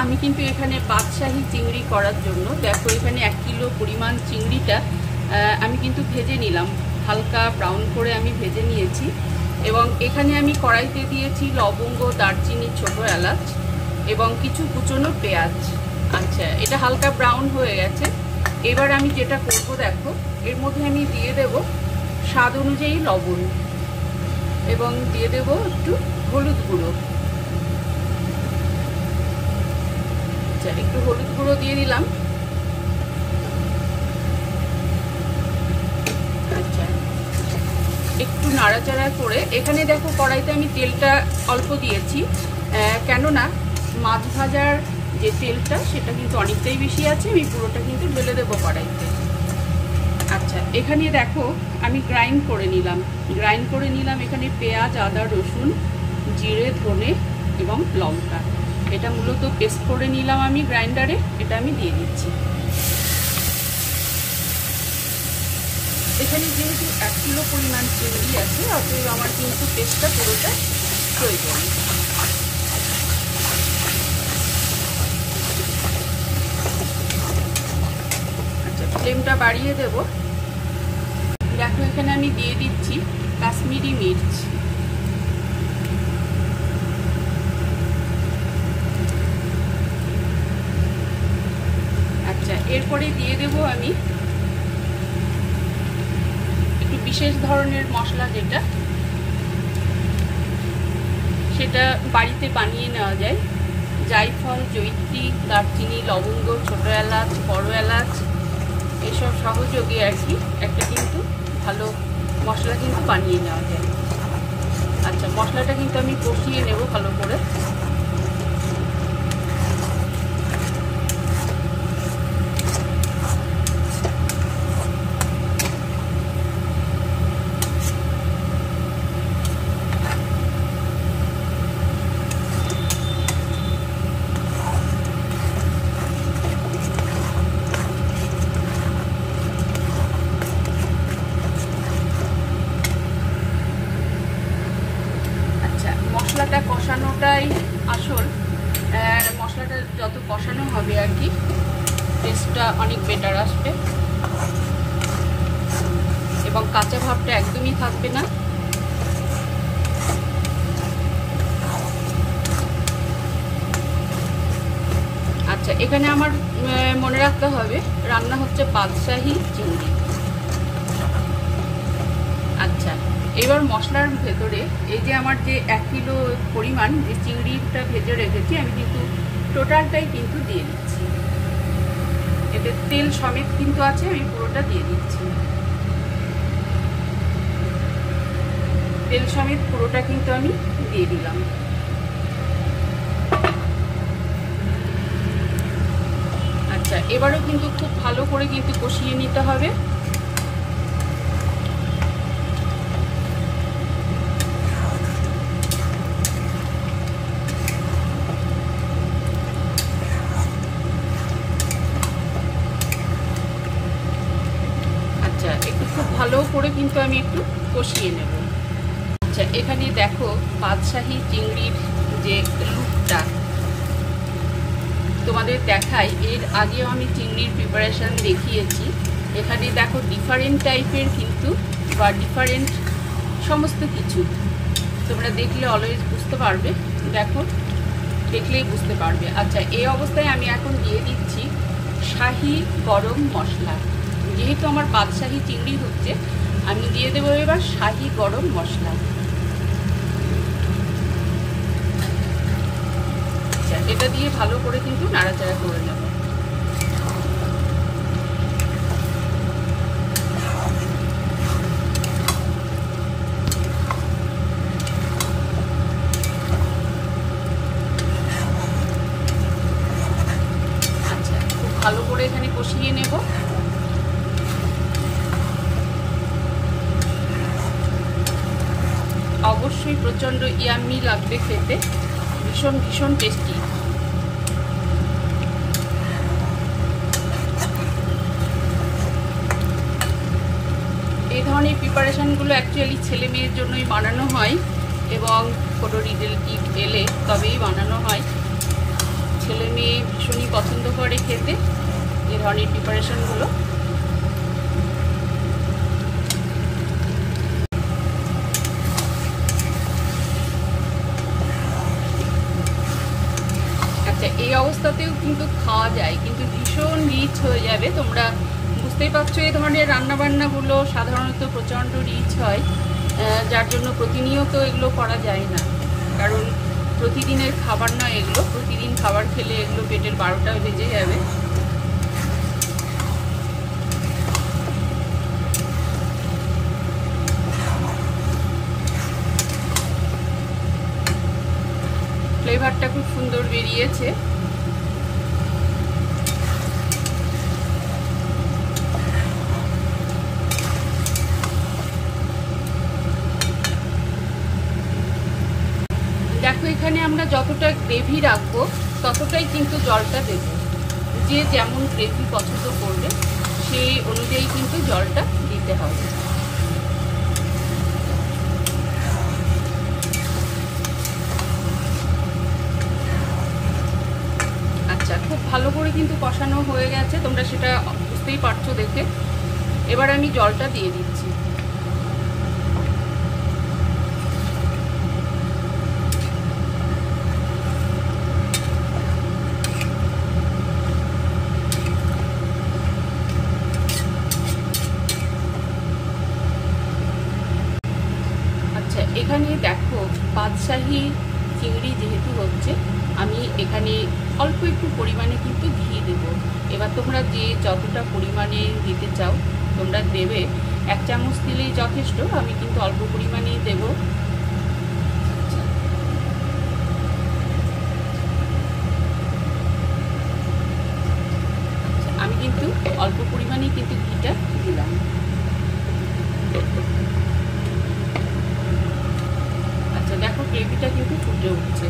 আমি কিন্তু এখানে বাদশাহী চিংড়ি করার জন্য দেখো এখানে 1 কিলো পরিমাণ চিংড়িটা আমি কিন্তু ভেজে নিলাম, হালকা ব্রাউন করে আমি ভেজে নিয়েছি। এবং এখানে আমি কড়াইতে দিয়েছি লবঙ্গ, দারচিনি, ছোটো এলাচ এবং কিছু কুচনো পেঁয়াজ। আচ্ছা, এটা হালকা ব্রাউন হয়ে গেছে। এবার আমি যেটা করব দেখো, এর মধ্যে আমি দিয়ে দেব স্বাদ অনুযায়ী লবণ এবং দিয়ে দেব একটু হলুদ গুঁড়ো। আচ্ছা, একটু হলুদ গুঁড়ো দিয়ে দিলাম। আচ্ছা, একটু নাড়াচাড়া করে এখানে দেখো কড়াইতে আমি তেলটা অল্প দিয়েছি, কেননা মাছ ভাজার যে তেলটা সেটা কিন্তু অনেকটাই বেশি আছে, আমি পুরোটা কিন্তু ঢেলে দেবো কড়াইতে। আচ্ছা, এখানে দেখো আমি গ্রাইন্ড করে নিলাম এখানে পেঁয়াজ, আদা, রসুন, জিরে, ধনে এবং লঙ্কা। এটা মূলত পেস্ট করে নিলাম আমি গ্রাইন্ডারে, এটা আমি দিয়ে দিচ্ছি। এখানে যেহেতু 1 কিলো পরিমাণ চিংড়ি আছে, অতএব আমার কিন্তু পেস্টটা পুরোটা প্রয়োজন। আচ্ছা, ফ্লেমটা বাড়িয়ে দেব। দেখো এখানে আমি দিয়ে দিচ্ছি কাশ্মীরি মির্চ। আচ্ছা, এরপরে দিয়ে দেব আমি একটু বিশেষ ধরনের মশলা, সেটা বাড়িতে বানিয়ে নেওয়া যায়। জায়ফল, জয়িত্রী, দারচিনি, লবঙ্গ, ছোটো এলাচ, বড় এলাচ, এসব সহযোগে আর কি একটা কিন্তু ভালো মশলা কিন্তু বানিয়ে নেওয়া যায়। আচ্ছা, মশলাটা কিন্তু আমি কষিয়ে নেব ভালো করে। মশলাটা কষানোটাই আসল, মশলাটা যত কষানো হবে আর কি টেস্টটা অনেক বেটার আসবে এবং কাঁচা ভাবটা একদমই থাকবে না। আচ্ছা, এখানে আমার মনে রাখতে হবে রান্না হচ্ছে বাদশাহী চিংড়ি। আচ্ছা, এবার মশলার ভেতরে এই যে আমার যে 1 কিলো পরিমাণ যে চিংড়িটা ভেজে রেখেছি, আমি কিন্তু টোটালটাই কিন্তু দিয়ে দিচ্ছি। এতে তেল সমেত কিন্তু আছে, আমি পুরোটা দিয়ে দিচ্ছি। তেল সমেত পুরোটা কিন্তু আমি দিয়ে দিলাম। আচ্ছা, এবারও কিন্তু খুব ভালো করে কিন্তু কষিয়ে নিতে হবে। ভালো করে কিন্তু আমি একটু কষিয়ে নেব। আচ্ছা, এখানে দেখো বাদশাহী চিংড়ির যে লুকটা তোমাদের দেখাই, এর আগেও আমি চিংড়ির প্রিপারেশন দেখিয়েছি। এখানে দেখো ডিফারেন্ট টাইপের কিন্তু বা ডিফারেন্ট সমস্ত কিছু তোমরা দেখলে অলওয়েজ বুঝতে পারবে, দেখো দেখলেই বুঝতে পারবে। আচ্ছা, এই অবস্থায় আমি এখন দিয়ে দিচ্ছি শাহি গরম মশলা। যেহেতু আমার বাদশাহী চিংড়ি হচ্ছে, আমি দিয়ে দেবো এবার শাহি গরম মশলা। আচ্ছা, এটা দিয়ে ভালো করে কিন্তু নাড়াচাড়া করে নেব। আচ্ছা, খুব ভালো করে এখানে কষিয়ে নেব। অবশ্যই প্রচণ্ড ইয়াম্মি লাগবে খেতে, ভীষণ ভীষণ টেস্টি। এই ধরনের প্রিপারেশনগুলো অ্যাকচুয়ালি ছেলে মেয়ের জন্যই বানানো হয় এবং কোনো রিলেটিভ এলে তবেই বানানো হয়। ছেলে মেয়ে ভীষণই পছন্দ করে খেতে এই ধরনের প্রিপারেশনগুলো। আচ্ছা, এই অবস্থাতেও কিন্তু খাওয়া যায়, কিন্তু ভীষণ রিচ হয়ে যাবে। তোমরা বুঝতেই পারছো এই ধরনের রান্নাবান্নাগুলো সাধারণত প্রচণ্ড রিচ হয়, যার জন্য প্রতিনিয়ত এগুলো করা যায় না, কারণ প্রতিদিনের খাবার নয় এগুলো। প্রতিদিন খাবার খেলে এগুলো পেটের 12টা বেজে যাবে। ফ্লেভারটা খুব সুন্দর বেরিয়েছে। দেখো, এখানে আমরা যতটা গ্রেভি রাখবো ততটাই কিন্তু জলটা দেব। যে যেমন গ্রেভি পছন্দ করবে সেই অনুযায়ী কিন্তু জলটা দিতে হবে। আচ্ছা, খুব ভালো করে কিন্তু কষানো হয়ে গেছে, তোমরা সেটা বুঝতেই পারছো দেখে। এবার আমি জলটা দিয়ে দিচ্ছি। এখানে দেখো, বাদশাহী চিংড়ি যেহেতু হচ্ছে, আমি এখানে অল্প একটু পরিমাণে কিন্তু ঘি দেব। এবার তোমরা যে যতটা পরিমাণে দিতে চাও তোমরা দেবে। 1 চামচ দিলেই যথেষ্ট, আমি কিন্তু অল্প পরিমাণেই দেব। আমি কিন্তু অল্প পরিমাণেই কিন্তু ঘিটা দিলাম। দেখো, গ্রেভিটা কিন্তু ফুটে উঠছে।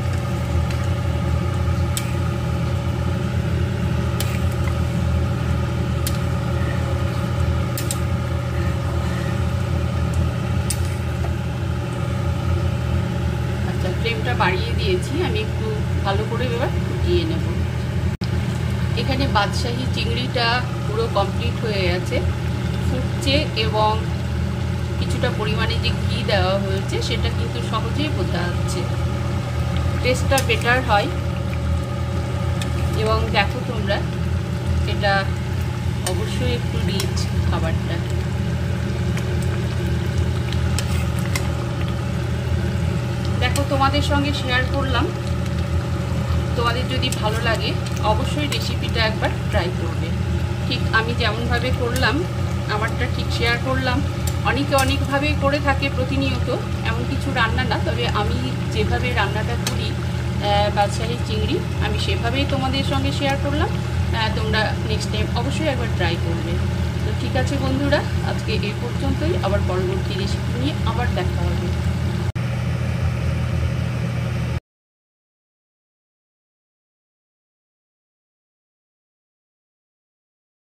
আচ্ছা, ফ্লেমটা বাড়িয়ে দিয়েছি, আমি একটু ভালো করে এবার ফুটিয়ে নেব। এখানে বাদশাহী চিংড়িটা পুরো কমপ্লিট হয়ে গেছে, ফুটছে, এবং কিছুটা পরিমাণে যে ঘি দেওয়া হয়েছে সেটা কিন্তু সহজেই বোঝা যাচ্ছে। টেস্টটা বেটার হয়। এবং দেখো তোমরা, এটা অবশ্যই একটু রিচ খাবারটা। দেখো, তোমাদের সঙ্গে শেয়ার করলাম। তোমাদের যদি ভালো লাগে অবশ্যই রেসিপিটা একবার ট্রাই করবে। ঠিক আমি যেমনভাবে করলাম, আমারটা ঠিক শেয়ার করলাম। অনেকে অনেকভাবেই করে থাকে প্রতিনিয়ত, এমন কিছু রান্না না, তবে আমি যেভাবে রান্নাটা করি বাদশাহী চিংড়ি, আমি সেভাবেই তোমাদের সঙ্গে শেয়ার করলাম। তোমরা নেক্সট টাইম অবশ্যই একবার ট্রাই করবে। তো ঠিক আছে বন্ধুরা, আজকে এই পর্যন্তই। আবার পরবর্তী রেসিপি নিয়ে আবার দেখা হবে।